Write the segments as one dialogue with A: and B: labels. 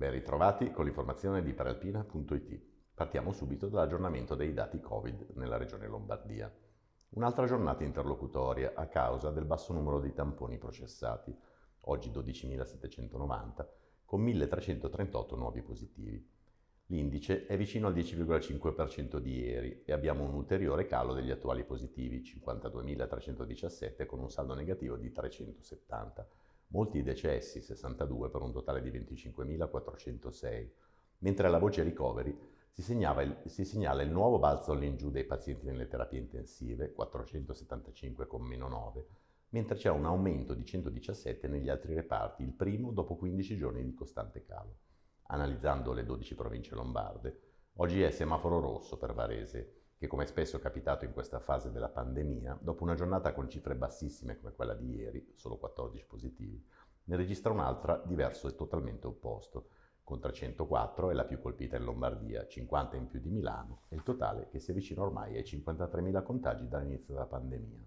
A: Ben ritrovati con l'informazione di Peralpina.it. Partiamo subito dall'aggiornamento dei dati Covid nella regione Lombardia. Un'altra giornata interlocutoria a causa del basso numero di tamponi processati, oggi 12.790, con 1.338 nuovi positivi. L'indice è vicino al 10,5% di ieri e abbiamo un ulteriore calo degli attuali positivi, 52.317 con un saldo negativo di 370. Molti decessi, 62 per un totale di 25.406, mentre alla voce ricoveri si segnala il nuovo balzo all'ingiù dei pazienti nelle terapie intensive, 475 con meno 9, mentre c'è un aumento di 117 negli altri reparti, il primo dopo 15 giorni di costante calo. Analizzando le 12 province lombarde, oggi è semaforo rosso per Varese, che come spesso è capitato in questa fase della pandemia, dopo una giornata con cifre bassissime come quella di ieri, solo 14 positivi, ne registra un'altra diverso e totalmente opposto. Con 304 è la più colpita in Lombardia, 50 in più di Milano e il totale che si avvicina ormai ai 53.000 contagi dall'inizio della pandemia.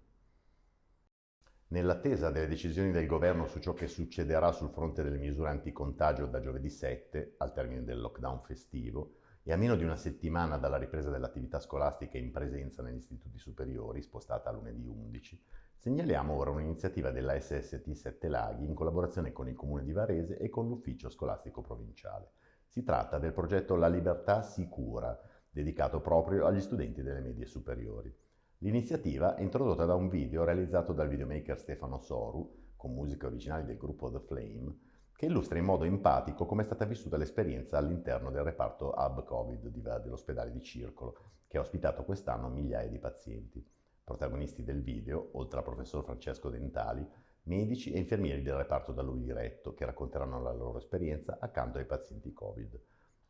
A: Nell'attesa delle decisioni del governo su ciò che succederà sul fronte delle misure anticontagio da giovedì 7, al termine del lockdown festivo, e a meno di una settimana dalla ripresa dell'attività scolastica in presenza negli istituti superiori, spostata a lunedì 11, segnaliamo ora un'iniziativa della SST Sette Laghi in collaborazione con il Comune di Varese e con l'Ufficio Scolastico Provinciale. Si tratta del progetto La Libertà Sicura, dedicato proprio agli studenti delle medie superiori. L'iniziativa è introdotta da un video realizzato dal videomaker Stefano Soru, con musiche originali del gruppo The Flame, che illustra in modo empatico come è stata vissuta l'esperienza all'interno del reparto Hub Covid dell'ospedale di Circolo, che ha ospitato quest'anno migliaia di pazienti. Protagonisti del video, oltre al professor Francesco Dentali, medici e infermieri del reparto da lui diretto, che racconteranno la loro esperienza accanto ai pazienti Covid.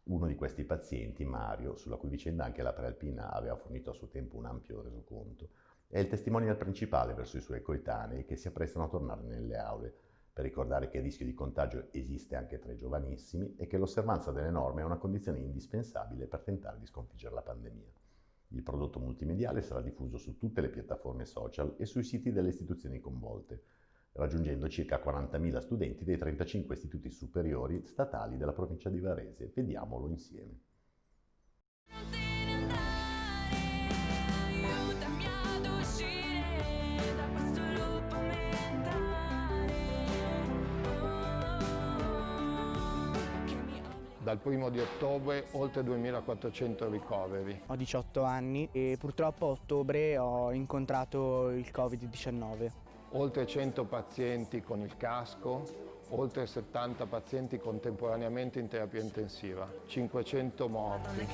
A: Uno di questi pazienti, Mario, sulla cui vicenda anche la Prealpina aveva fornito a suo tempo un ampio resoconto, è il testimonial principale verso i suoi coetanei che si apprestano a tornare nelle aule, per ricordare che il rischio di contagio esiste anche tra i giovanissimi e che l'osservanza delle norme è una condizione indispensabile per tentare di sconfiggere la pandemia. Il prodotto multimediale sarà diffuso su tutte le piattaforme social e sui siti delle istituzioni coinvolte, raggiungendo circa 40.000 studenti dei 35 istituti superiori statali della provincia di Varese. Vediamolo insieme.
B: Dal 1° di ottobre oltre 2.400 ricoveri.
C: Ho 18 anni e purtroppo a ottobre ho incontrato il Covid-19.
B: Oltre 100 pazienti con il casco, oltre 70 pazienti contemporaneamente in terapia intensiva, 500 morti.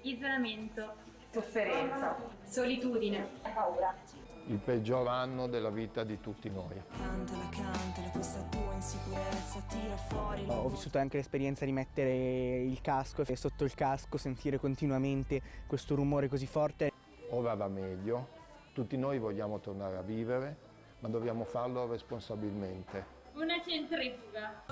D: Isolamento, sofferenza, solitudine, paura.
B: Il peggior anno della vita di tutti noi.
C: Questa tua insicurezza tira fuori. Ho vissuto anche l'esperienza di mettere il casco e sotto il casco sentire continuamente questo rumore così forte.
B: Ora va meglio, tutti noi vogliamo tornare a vivere, ma dobbiamo farlo responsabilmente.
D: Una centrifuga.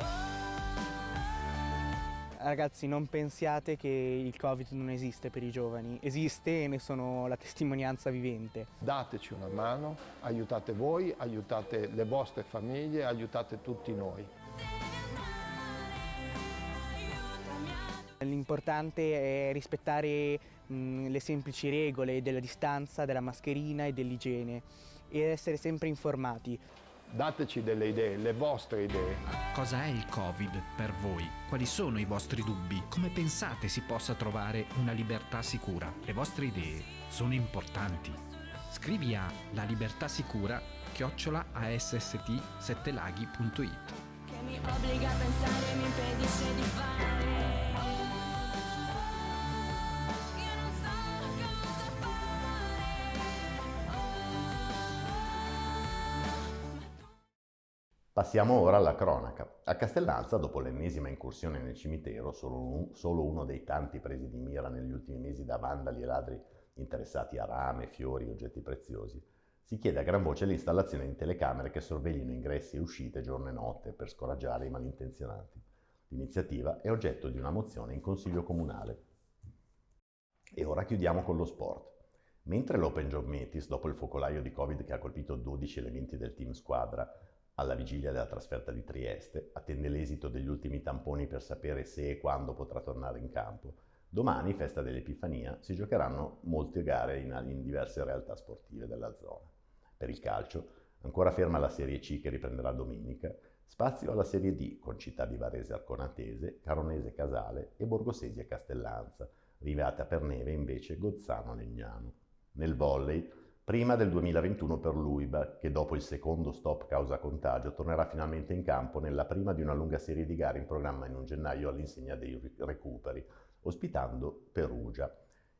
C: Ragazzi, non pensiate che il Covid non esiste per i giovani, esiste e ne sono la testimonianza vivente.
B: Dateci una mano, aiutate voi, aiutate le vostre famiglie, aiutate tutti noi.
C: L'importante è rispettare le semplici regole della distanza, della mascherina e dell'igiene e essere sempre informati.
B: Dateci delle idee, le vostre idee.
E: Cosa è il Covid per voi? Quali sono i vostri dubbi? Come pensate si possa trovare una libertà sicura? Le vostre idee sono importanti. Scrivi a lalibertasicura@asst7laghi.it.
F: Che mi obbliga a pensare, mi impedisce di fare.
A: Passiamo ora alla cronaca. A Castellanza, dopo l'ennesima incursione nel cimitero, solo uno dei tanti presi di mira negli ultimi mesi da vandali e ladri interessati a rame, fiori e oggetti preziosi, si chiede a gran voce l'installazione di telecamere che sorveglino ingressi e uscite giorno e notte per scoraggiare i malintenzionati. L'iniziativa è oggetto di una mozione in Consiglio Comunale. E ora chiudiamo con lo sport. Mentre l'Open Job Metis, dopo il focolaio di Covid che ha colpito 12 elementi del team squadra, alla vigilia della trasferta di Trieste, attende l'esito degli ultimi tamponi per sapere se e quando potrà tornare in campo. Domani, festa dell'Epifania, si giocheranno molte gare in diverse realtà sportive della zona. Per il calcio, ancora ferma la Serie C che riprenderà domenica, spazio alla Serie D con Città di Varese Arconatese, Caronese Casale e Borgosesia Castellanza, Rivate a Perneve invece Gozzano Legnano. Nel volley, prima del 2021 per l'UIBA, che dopo il secondo stop causa contagio tornerà finalmente in campo nella prima di una lunga serie di gare in programma in un gennaio all'insegna dei recuperi, ospitando Perugia.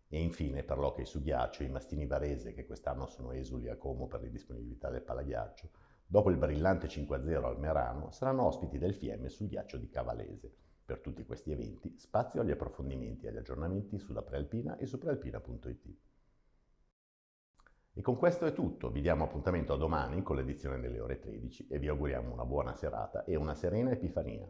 A: E infine per l'hockey su ghiaccio i Mastini Varese, che quest'anno sono esuli a Como per l'indisponibilità del palaghiaccio, dopo il brillante 5-0 al Merano, saranno ospiti del Fiemme sul ghiaccio di Cavalese. Per tutti questi eventi, spazio agli approfondimenti e agli aggiornamenti sulla Prealpina e su prealpina.it. E con questo è tutto, vi diamo appuntamento a domani con l'edizione delle ore 13 e vi auguriamo una buona serata e una serena Epifania.